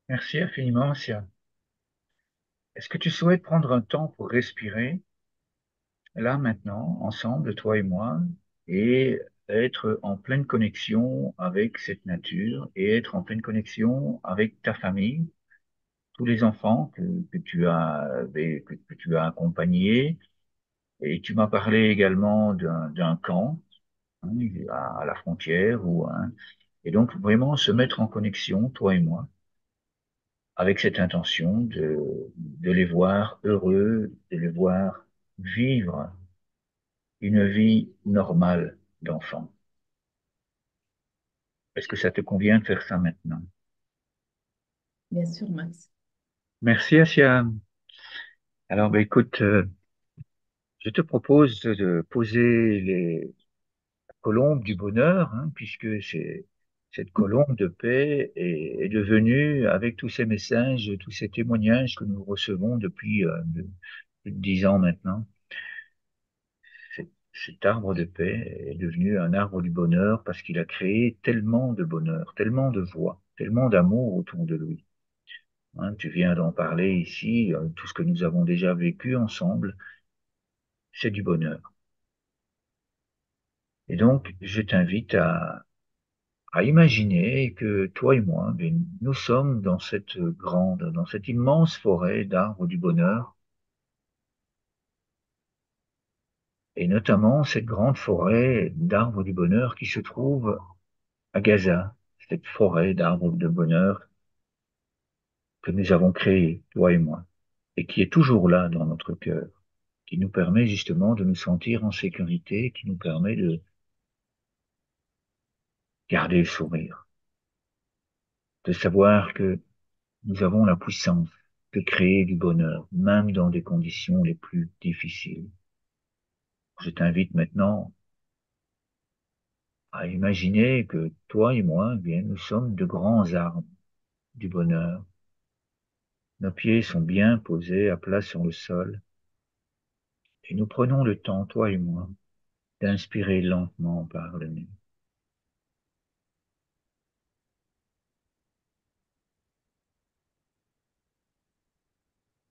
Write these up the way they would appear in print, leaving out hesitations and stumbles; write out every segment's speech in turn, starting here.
Merci infiniment, Sia. Est-ce que tu souhaites prendre un temps pour respirer, là maintenant, ensemble, toi et moi, et être en pleine connexion avec cette nature et être en pleine connexion avec ta famille, tous les enfants que tu as, que tu as accompagnés, et tu m'as parlé également d'un camp, hein, à la frontière, et donc vraiment se mettre en connexion, toi et moi, avec cette intention de les voir heureux, de les voir vivre une vie normale d'enfant. Est-ce que ça te convient de faire ça maintenant? Bien sûr, Max. Merci, Asia. Alors, écoute, je te propose de poser les colombes du bonheur, hein, puisque cette colombe de paix est devenue, avec tous ces messages, tous ces témoignages que nous recevons depuis plus de 10 ans maintenant, cet arbre de paix est devenu un arbre du bonheur parce qu'il a créé tellement de bonheur, tellement de joie, tellement d'amour autour de lui. Hein, tu viens d'en parler ici, tout ce que nous avons déjà vécu ensemble, c'est du bonheur. Et donc, je t'invite à imaginer que toi et moi, ben, nous sommes dans cette dans cette immense forêt d'arbres du bonheur, et notamment cette grande forêt d'arbres du bonheur qui se trouve à Gaza, cette forêt d'arbres de bonheur que nous avons créée, toi et moi, et qui est toujours là dans notre cœur, qui nous permet justement de nous sentir en sécurité, qui nous permet de garder le sourire, de savoir que nous avons la puissance de créer du bonheur, même dans des conditions les plus difficiles. Je t'invite maintenant à imaginer que toi et moi, eh bien, nous sommes de grands arbres du bonheur. Nos pieds sont bien posés à plat sur le sol, et nous prenons le temps, toi et moi, d'inspirer lentement par le nez.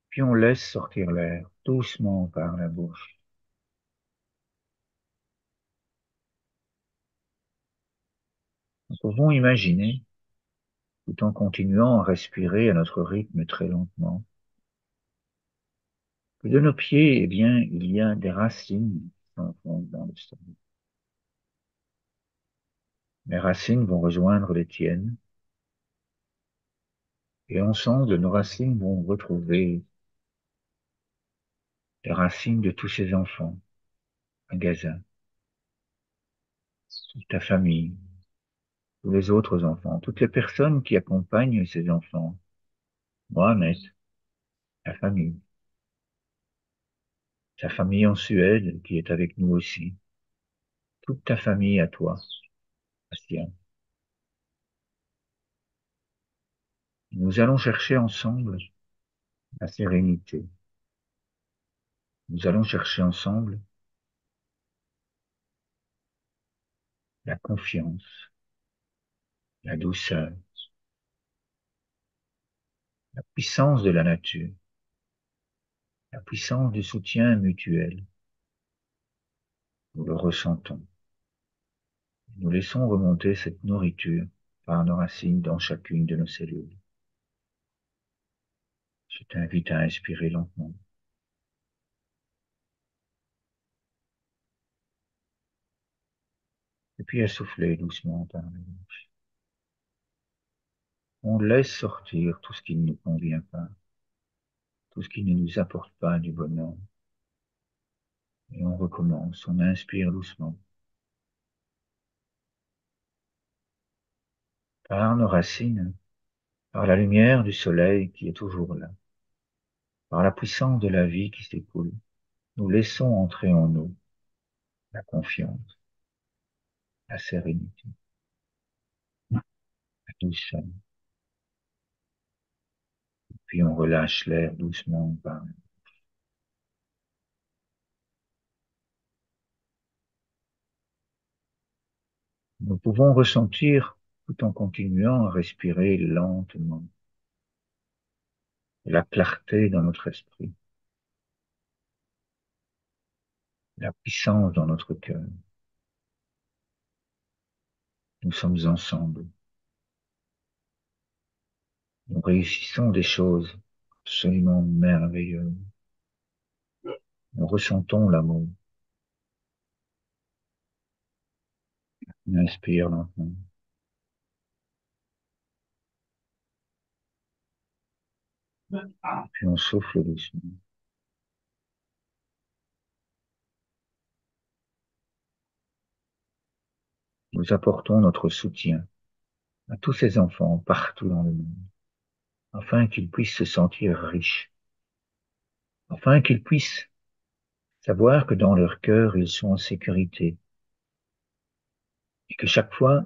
Puis on laisse sortir l'air doucement par la bouche. Nous pouvons imaginer, tout en continuant à respirer à notre rythme très lentement, que de nos pieds, eh bien, il y a des racines qui s'enfoncent dans le sol. Mes racines vont rejoindre les tiennes, et ensemble, nos racines vont retrouver les racines de tous ces enfants à Gaza, toute ta famille, tous les autres enfants, toutes les personnes qui accompagnent ces enfants, Mohamed, ta famille, ta famille en Suède qui est avec nous aussi, toute ta famille à toi, Bastien. Nous allons chercher ensemble la sérénité. Nous allons chercher ensemble la confiance, la douceur, la puissance de la nature, la puissance du soutien mutuel. Nous le ressentons. Nous laissons remonter cette nourriture par nos racines dans chacune de nos cellules. Je t'invite à inspirer lentement, et puis à souffler doucement par la bouche. On laisse sortir tout ce qui ne nous convient pas, tout ce qui ne nous apporte pas du bonheur, et on recommence. On inspire doucement par nos racines, par la lumière du soleil qui est toujours là, par la puissance de la vie qui s'écoule. Nous laissons entrer en nous la confiance, la sérénité, la douceur. Puis on relâche l'air doucement par. Nous pouvons ressentir, tout en continuant à respirer lentement, et la clarté dans notre esprit, la puissance dans notre cœur. Nous sommes ensemble. Nous réussissons des choses absolument merveilleuses. Nous ressentons l'amour. On inspire lentement, puis on souffle doucement. Nous apportons notre soutien à tous ces enfants partout dans le monde, afin qu'ils puissent se sentir riches, afin qu'ils puissent savoir que dans leur cœur, ils sont en sécurité, et que chaque fois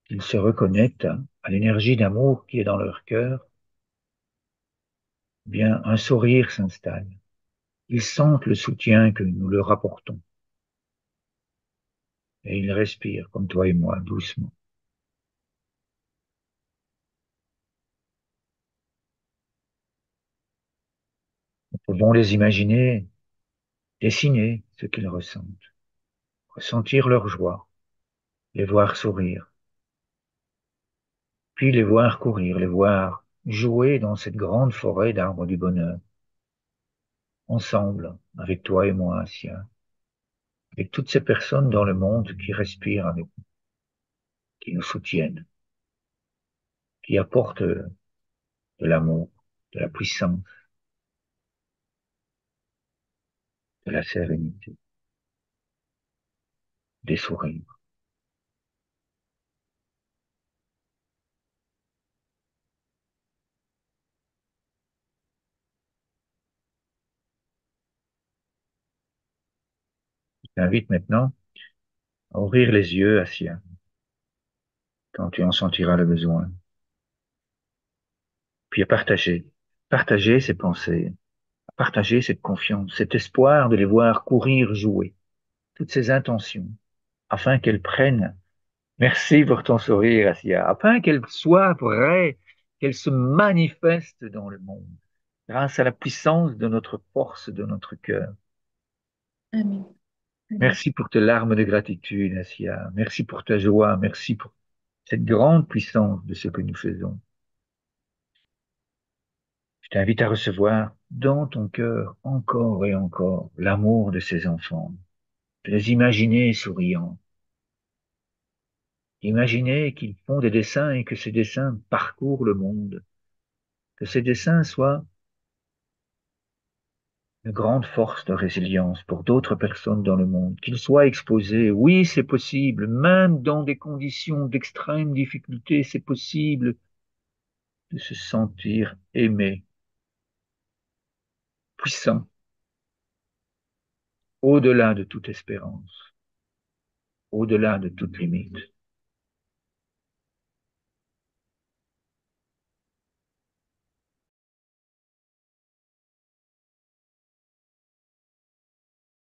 qu'ils se reconnectent à l'énergie d'amour qui est dans leur cœur, eh bien, un sourire s'installe. Ils sentent le soutien que nous leur apportons, et ils respirent comme toi et moi, doucement. Nous pouvons les imaginer dessiner ce qu'ils ressentent, ressentir leur joie, les voir sourire, puis les voir courir, les voir jouer dans cette grande forêt d'arbres du bonheur, ensemble, avec toi et moi, Assia, avec toutes ces personnes dans le monde qui respirent avec nous, qui nous soutiennent, qui apportent de l'amour, de la puissance, de la sérénité, des sourires. Je t'invite maintenant à ouvrir les yeux, Assia, quand tu en sentiras le besoin, puis à partager ces pensées, à partager cette confiance, cet espoir de les voir courir, jouer, toutes ces intentions, afin qu'elles prennent, merci pour ton sourire, Assia, afin qu'elles soient vraies, qu'elles se manifestent dans le monde, grâce à la puissance de notre force, de notre cœur. Amen. Amen. Merci pour tes larmes de gratitude, Assia. Merci pour ta joie. Merci pour cette grande puissance de ce que nous faisons. Je t'invite à recevoir dans ton cœur encore et encore l'amour de ces enfants, de les imaginer souriants. Imaginez qu'ils font des dessins et que ces dessins parcourent le monde, que ces dessins soient une grande force de résilience pour d'autres personnes dans le monde, qu'ils soient exposés. Oui, c'est possible, même dans des conditions d'extrême difficulté, c'est possible de se sentir aimé, puissant, au-delà de toute espérance, au-delà de toute limite.